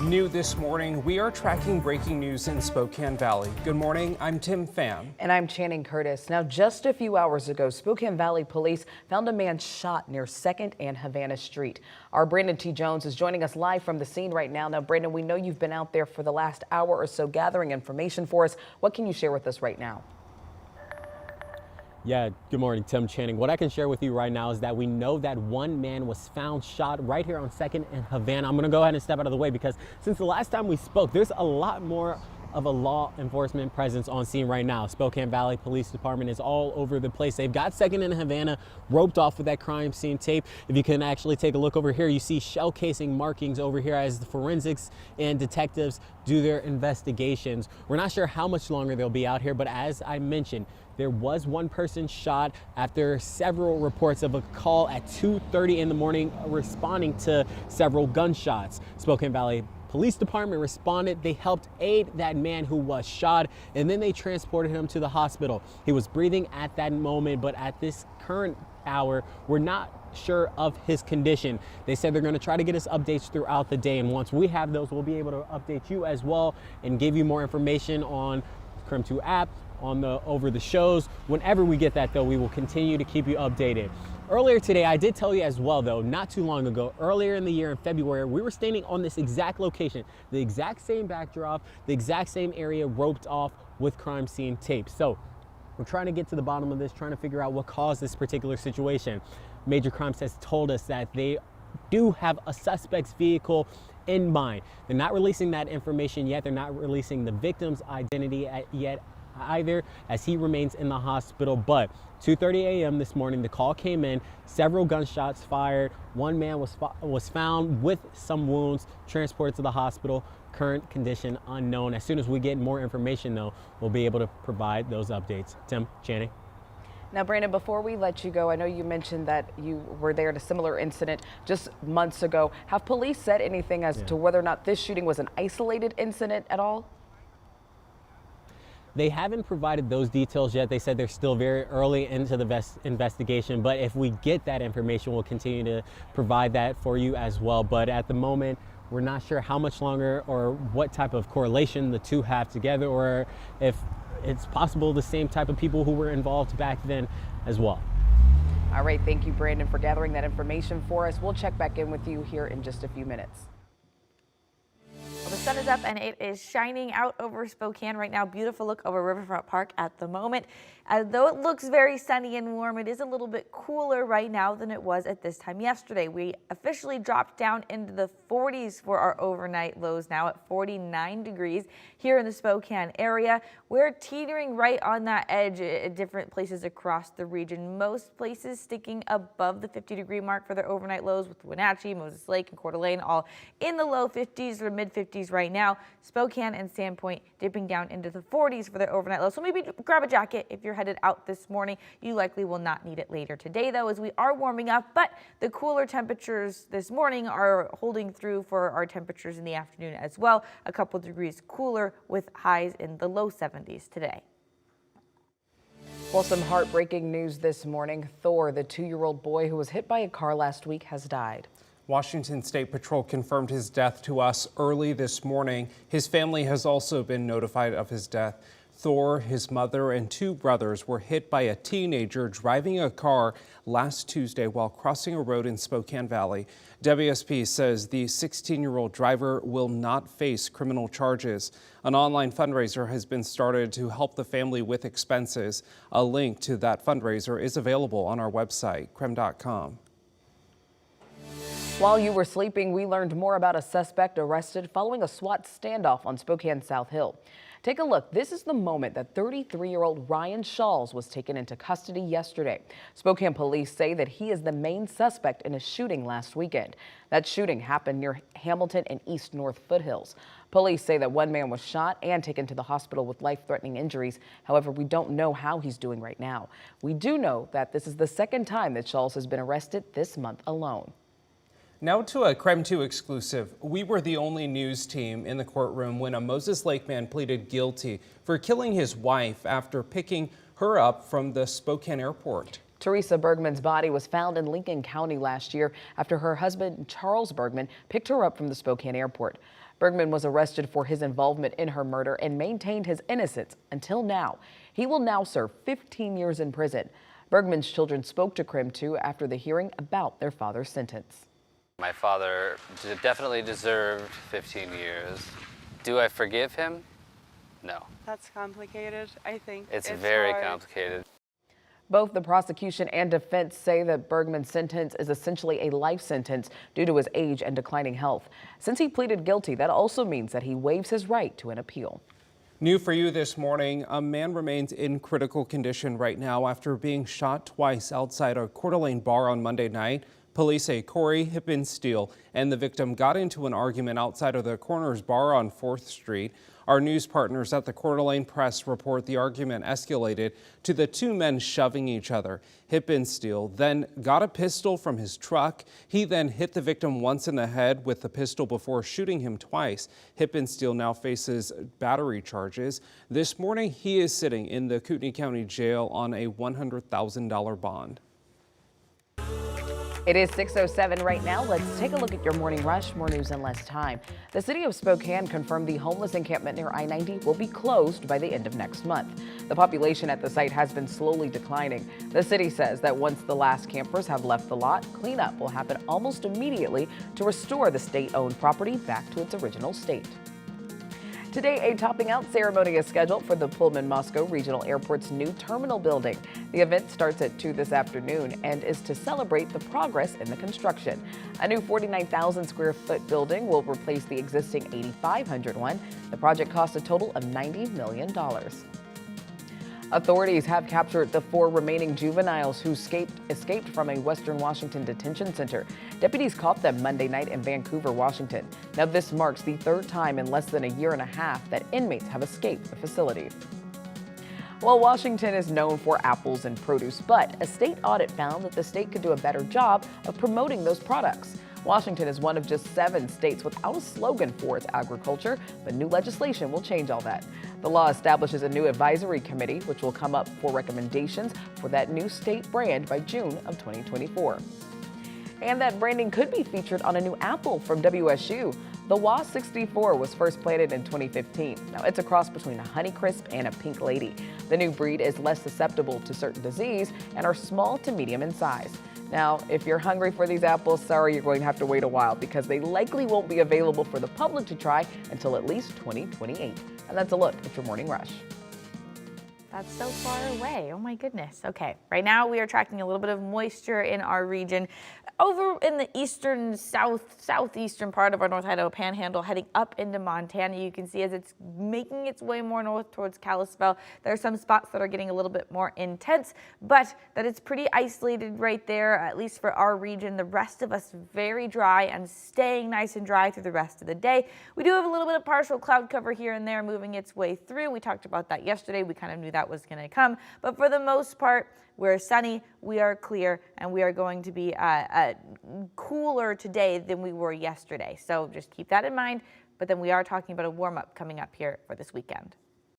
New this morning, we are tracking breaking news in Spokane Valley. Good morning, I'm Tim Pham. And I'm Channing Curtis. Now, just a few hours ago, Spokane Valley police found a man shot near 2nd and Havana Street. Our Brandon T. Jones is joining us live from the scene right now. Now, Brandon, we know you've been out there for the last hour or so gathering information for us. What can you share with us right now? Yeah, good morning, Tim. Channing. What I can share with you right now is that we know that one man was found shot right here on 2nd and Havana. I'm going to go ahead and step out of the way because since the last time we spoke, there's a lot more of a law enforcement presence on scene right now. Spokane Valley Police Department is all over the place. They've got 2nd and Havana roped off with that crime scene tape. If you can actually take a look over here, you see shell casing markings over here as the forensics and detectives do their investigations. We're not sure how much longer they'll be out here, but as I mentioned, there was one person shot after several reports of a call at 2:30 in the morning responding to several gunshots. Spokane Valley Police Department responded. They helped aid that man who was shot, and then they transported him to the hospital. He was breathing at that moment, but at this current hour, we're not sure of his condition. They said they're going to try to get us updates throughout the day, and once we have those, we'll be able to update you as well and give you more information on KREM 2 app, on the over the shows. Whenever we get that, though, we will continue to keep you updated. Earlier today, I did tell you as well, though, not too long ago, earlier in the year in February, we were standing on this exact location, the exact same backdrop, the exact same area roped off with crime scene tape. So we're trying to get to the bottom of this, trying to figure out what caused this particular situation. Major Crimes has told us that they do have a suspect's vehicle in mind. They're not releasing that information yet. They're not releasing the victim's identity yet either, as he remains in the hospital. But 2:30 a.m. this morning, the call came in, several gunshots fired. One man was found with some wounds, transported to the hospital, current condition unknown. As soon as we get more information, though, we'll be able to provide those updates. Tim, Channing. Now, Brandon, before we let you go, I know you mentioned that you were there at a similar incident just months ago. Have police said anything as to whether or not this shooting was an isolated incident at all? They haven't provided those details yet. They said they're still very early into the investigation, but if we get that information, we'll continue to provide that for you as well. But at the moment, we're not sure how much longer or what type of correlation the two have together, or if it's possible the same type of people who were involved back then as well. All right, thank you, Brandon, for gathering that information for us. We'll check back in with you here in just a few minutes. The sun is up and it is shining out over Spokane right now. Beautiful look over Riverfront Park at the moment. Though it looks very sunny and warm, it is a little bit cooler right now than it was at this time yesterday. We officially dropped down into the 40s for our overnight lows now at 49 degrees here in the Spokane area. We're teetering right on that edge at different places across the region. Most places sticking above the 50-degree mark for their overnight lows, with Wenatchee, Moses Lake, and Coeur d'Alene all in the low 50s or mid 50s right now. Spokane and Sandpoint dipping down into the 40s for their overnight lows. So maybe grab a jacket if you're headed out this morning. You likely will not need it later today, though, as we are warming up, but the cooler temperatures this morning are holding through for our temperatures in the afternoon as well. A couple degrees cooler with highs in the low 70s today. Well, some heartbreaking news this morning. Thor, the 2-year-old boy who was hit by a car last week, has died. Washington State Patrol confirmed his death to us early this morning. His family has also been notified of his death. Thor, his mother, and 2 brothers were hit by a teenager driving a car last Tuesday while crossing a road in Spokane Valley. WSP says the 16-year-old driver will not face criminal charges. An online fundraiser has been started to help the family with expenses. A link to that fundraiser is available on our website, KREM.com. While you were sleeping, we learned more about a suspect arrested following a SWAT standoff on Spokane South Hill. Take a look. This is the moment that 33-year-old Ryan Shawls was taken into custody yesterday. Spokane police say that he is the main suspect in a shooting last weekend. That shooting happened near Hamilton and East North Foothills. Police say that one man was shot and taken to the hospital with life-threatening injuries. However, we don't know how he's doing right now. We do know that this is the second time that Shawls has been arrested this month alone. Now to a KREM 2 exclusive. We were the only news team in the courtroom when a Moses Lake man pleaded guilty for killing his wife after picking her up from the Spokane airport. Teresa Bergman's body was found in Lincoln County last year after her husband, Charles Bergman, picked her up from the Spokane airport. Bergman was arrested for his involvement in her murder and maintained his innocence until now. He will now serve 15 years in prison. Bergman's children spoke to KREM 2 after the hearing about their father's sentence. My father definitely deserved 15 years. Do I forgive him? No. That's complicated, I think. It's very hard. complicated. Both the prosecution and defense say that Bergman's sentence is essentially a life sentence due to his age and declining health. Since he pleaded guilty, that also means that he waives his right to an appeal. New for you this morning, a man remains in critical condition right now after being shot twice outside a Coeur d'Alene bar on Monday night. Police say Corey Hippensteel and the victim got into an argument outside of the Corners bar on 4th Street. Our news partners at the Coeur d'Alene Press report the argument escalated to the two men shoving each other. Hippensteel then got a pistol from his truck. He then hit the victim once in the head with the pistol before shooting him twice. Hippensteel now faces battery charges. This morning, he is sitting in the Kootenai County Jail on a $100,000 bond. It is 6:07 right now. Let's take a look at your morning rush. More news in less time. The city of Spokane confirmed the homeless encampment near I-90 will be closed by the end of next month. The population at the site has been slowly declining. The city says that once the last campers have left the lot, cleanup will happen almost immediately to restore the state-owned property back to its original state. Today, a topping out ceremony is scheduled for the Pullman-Moscow Regional Airport's new terminal building. The event starts at 2 this afternoon and is to celebrate the progress in the construction. A new 49,000 square foot building will replace the existing 8,500 one. The project costs a total of $90 million. Authorities have captured the 4 remaining juveniles who escaped from a Western Washington detention center. Deputies caught them Monday night in Vancouver, Washington. Now, this marks the 3rd time in less than a year and a half that inmates have escaped the facility. Well, Washington is known for apples and produce, but a state audit found that the state could do a better job of promoting those products. Washington is one of just 7 states without a slogan for its agriculture, but new legislation will change all that. The law establishes a new advisory committee, which will come up for recommendations for that new state brand by June of 2024. And that branding could be featured on a new apple from WSU. The WA 64 was first planted in 2015. Now, it's a cross between a Honeycrisp and a Pink Lady. The new breed is less susceptible to certain disease and are small to medium in size. Now, if you're hungry for these apples, sorry, you're going to have to wait a while because they likely won't be available for the public to try until at least 2028. And that's a look at your morning rush. That's so far away. Oh my goodness. Okay, right now we are tracking a little bit of moisture in our region. Over in the eastern, southeastern part of our North Idaho Panhandle, heading up into Montana, you can see as it's making its way more north towards Kalispell, there are some spots that are getting a little bit more intense, but that it's pretty isolated right there, at least for our region. The rest of us very dry and staying nice and dry through the rest of the day. We do have a little bit of partial cloud cover here and there moving its way through. We talked about that yesterday. We kind of knew that was going to come, but for the most part, we're sunny, we are clear, and we are going to be cooler today than we were yesterday. So just keep that in mind. But then we are talking about a warm up coming up here for this weekend.